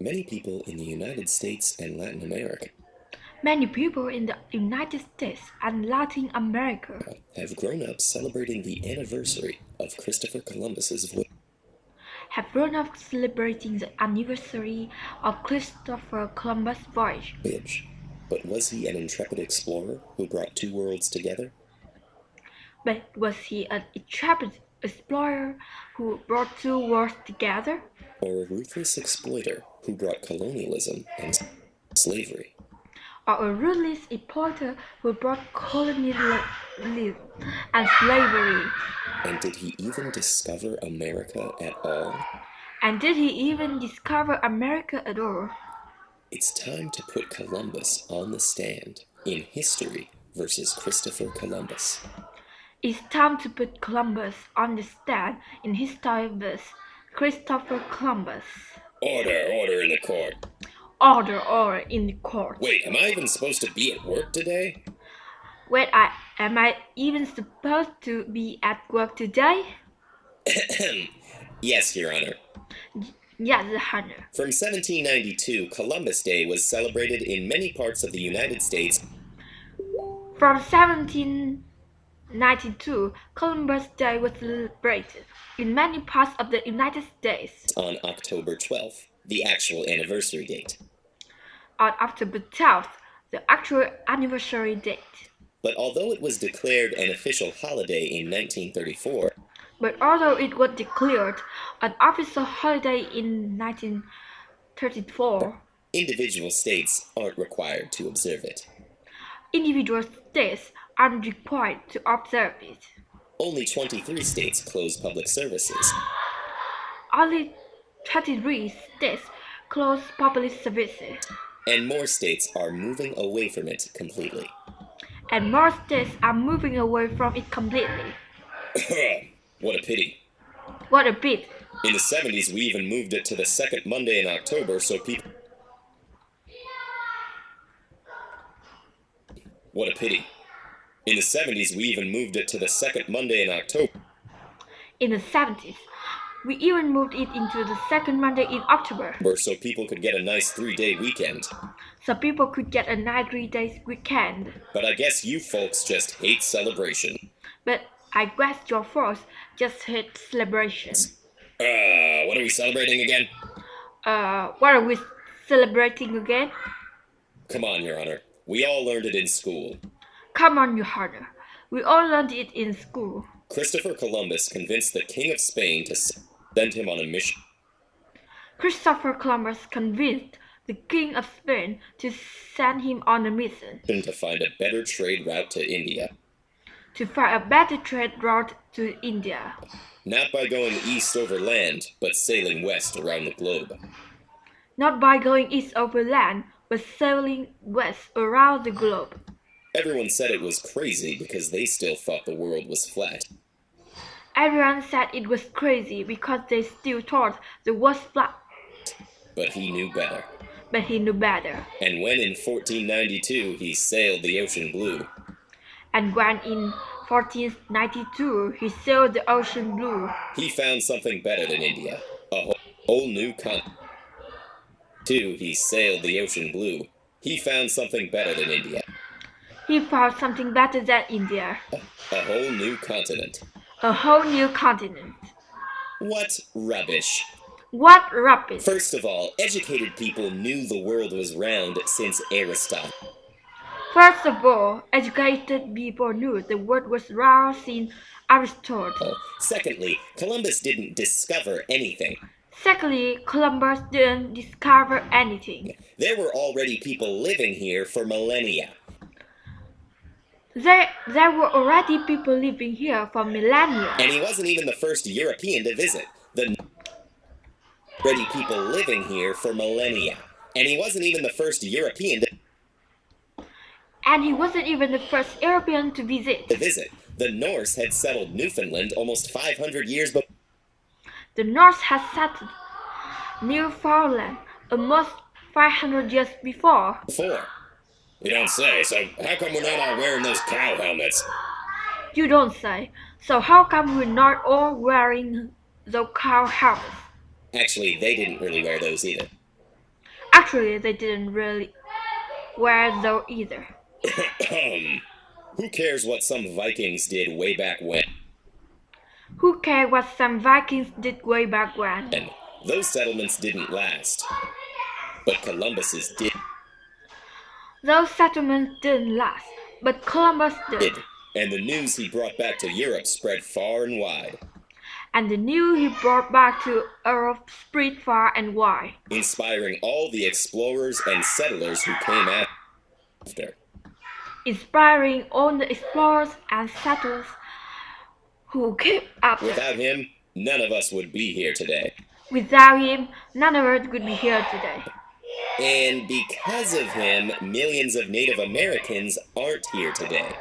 Many people in the United States and Latin America Many people in the United States and Latin America have grown up celebrating the anniversary of Christopher Columbus's have grown up celebrating the anniversary of Christopher Columbus' voyage. voyage. But was he an intrepid explorer who brought two worlds together? But was he an intrepid explorer who brought two worlds together? Or a ruthless exploiter who brought colonialism and slavery? Or a ruthless exploiter who brought colonialism and slavery? And did he even discover America at all? And did he even discover America at all? It's time to put Columbus on the stand in History versus Christopher Columbus. It's time to put Columbus on the stand in History versus Christopher Columbus. Order in the court. Order in the court. Wait, am I even supposed to be at work today? Wait, am I even supposed to be at work today? Yes, Your Honor. Yes, Honor. From 1792, Columbus Day was celebrated in many parts of the United States. From 1792, Columbus Day was celebrated in many parts of the United States On October 12th, the actual anniversary date. on October 12th, the actual anniversary date. But although it was declared an official holiday in 1934, But although it was declared an official holiday in 1934, individual states aren't required to observe it. individual states are required to observe it. Only 23 states close public services. Only 23 states close public services, And more states are moving away from it completely. and more states are moving away from it completely. What a pity. What a bit! In the 70s, we even moved it to the second Monday in October so people... What a pity. In the 70s, we even moved it to the second Monday in October. In the 70s, we even moved it into the second Monday in October, So people could get a nice 3-day weekend. so people could get a nice 3-day weekend. But I guess you folks just hate celebration. But I guess your folks just hate celebration. What are we celebrating again? What are we celebrating again? Come on, Your Honor. We all learned it in school. Come on, Your Honor. We all learned it in school. Christopher Columbus convinced the King of Spain to send him on a mission. Christopher Columbus convinced the King of Spain to send him on a mission To find a better trade route to India. to find a better trade route to India. Not by going east over land, but sailing west around the globe. Not by going east over land, but sailing west around the globe. Everyone said it was crazy because they still thought the world was flat. Everyone said it was crazy because they still thought the world was flat. But he knew better. But he knew better. And when in 1492 he sailed the ocean blue, And when in 1492 he sailed the ocean blue, he found something better than India. A whole new continent. He sailed the ocean blue. He found something better than India. he found something better than India. A whole new continent. A whole new continent. What rubbish. What rubbish! First of all, educated people knew the world was round since Aristotle. First of all, educated people knew the world was round since Aristotle. Secondly, Columbus didn't discover anything. Secondly, Columbus didn't discover anything. There were already people living here for millennia. There were already people living here for millennia. And he wasn't even the first European to visit. Already people living here for millennia. And he wasn't even the first European to And he wasn't even the first European to visit. The Norse had settled Newfoundland almost 500 years before. The Norse had settled Newfoundland almost 500 years before. You don't say, so how come we're not all wearing those cow helmets? You don't say. So how come we're not all wearing the cow helmets? Actually, they didn't really wear those either. Actually, they didn't really wear those either. Who cares what some Vikings did way back when? Who cared what some Vikings did way back when? And those settlements didn't last. But Columbus's did. Those settlements didn't last, but Columbus did. And the news he brought back to Europe spread far and wide. And the news he brought back to Europe spread far and wide, inspiring all the explorers and settlers who came after. Inspiring all the explorers and settlers who came after. Without him, none of us would be here today. Without him, none of us would be here today. And because of him, millions of Native Americans aren't here today.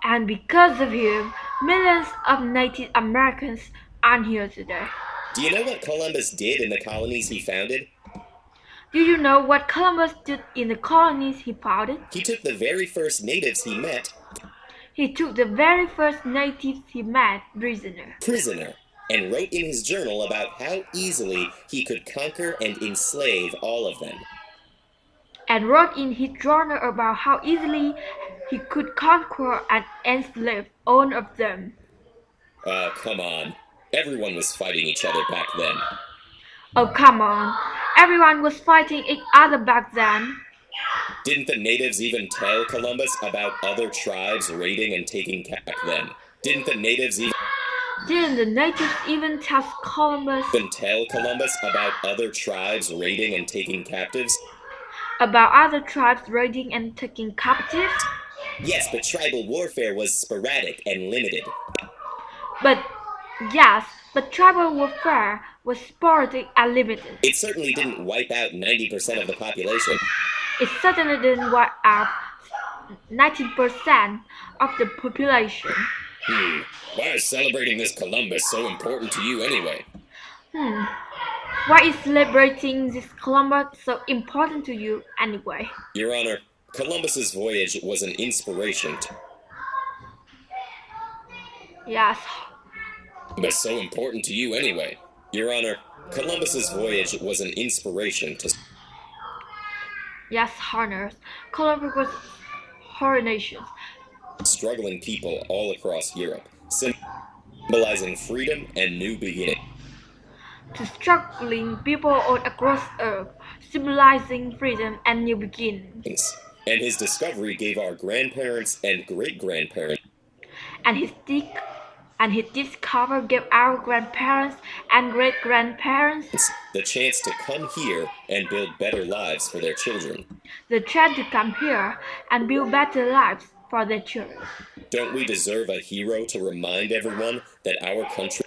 And because of him, millions of Native Americans aren't here today. Do you know what Columbus did in the colonies he founded? Do you know what Columbus did in the colonies he founded? He took the very first natives he met, prisoner, and wrote in his journal about how easily he could conquer and enslave all of them. Come on. Everyone was fighting each other back then. Oh, come on. Everyone was fighting each other back then. Didn't the natives even tell Columbus about other tribes raiding and taking back then? Didn't the natives even tell Columbus about other tribes raiding and taking captives? Yes, but tribal warfare was sporadic and limited. But tribal warfare was sporadic and limited. It certainly didn't wipe out 90% of the population. It certainly didn't wipe out 90% of the population. Why is celebrating this Columbus so important to you anyway? Why is celebrating this Columbus so important to you anyway? Your Honor, Columbus's voyage was an inspiration to... Yes. But so important to you anyway. Your Honor, Columbus's voyage was an inspiration to... Yes, Honors. Columbus was whole nations. Struggling people all across Europe, symbolizing freedom and new beginnings. To struggling people all across Earth, symbolizing freedom and new beginnings. And his discovery gave our grandparents and great-grandparents and his discovery gave our grandparents and great-grandparents the chance to come here and build better lives for their children. The chance to come here and build better lives for their children. Don't we deserve a hero to remind everyone that our country...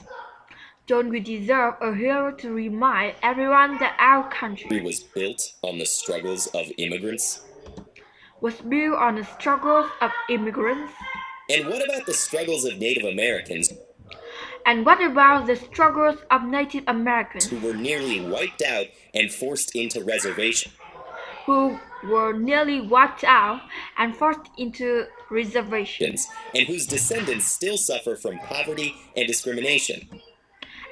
Don't we deserve a hero to remind everyone that our country was built on the struggles of immigrants? Was built on the struggles of immigrants? And what about the struggles of Native Americans? And what about the struggles of Native Americans? Who were nearly wiped out and forced into reservations. Who were nearly wiped out and forced into reservations. And whose descendants still suffer from poverty and discrimination.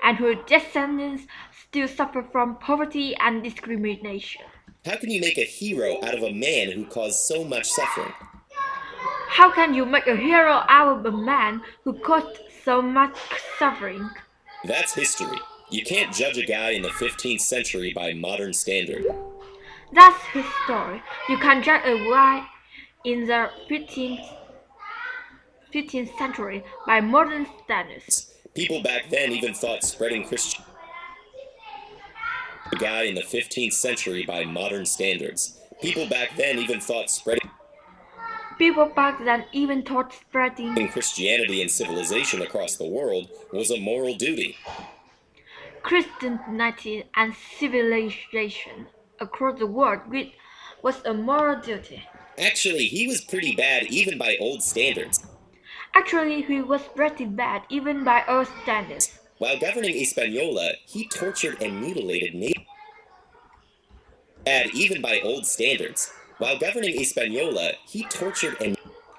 And whose descendants still suffer from poverty and discrimination. How can you make a hero out of a man who caused so much suffering? How can you make a hero out of a man who caused so much suffering? That's history. You can't judge a guy in the 15th century by modern standard. That's his story. You can't judge a guy in the 15th century by modern standards. People back then even thought spreading Christianity. A guy in the 15th century by modern standards. People back then even thought spreading Christianity and civilization across the world was a moral duty. Christianity and civilization across the world was a moral duty. Actually, he was pretty bad even by old standards. While governing Hispaniola, he tortured and mutilated natives. Bad even by old standards. While governing Hispaniola, he tortured and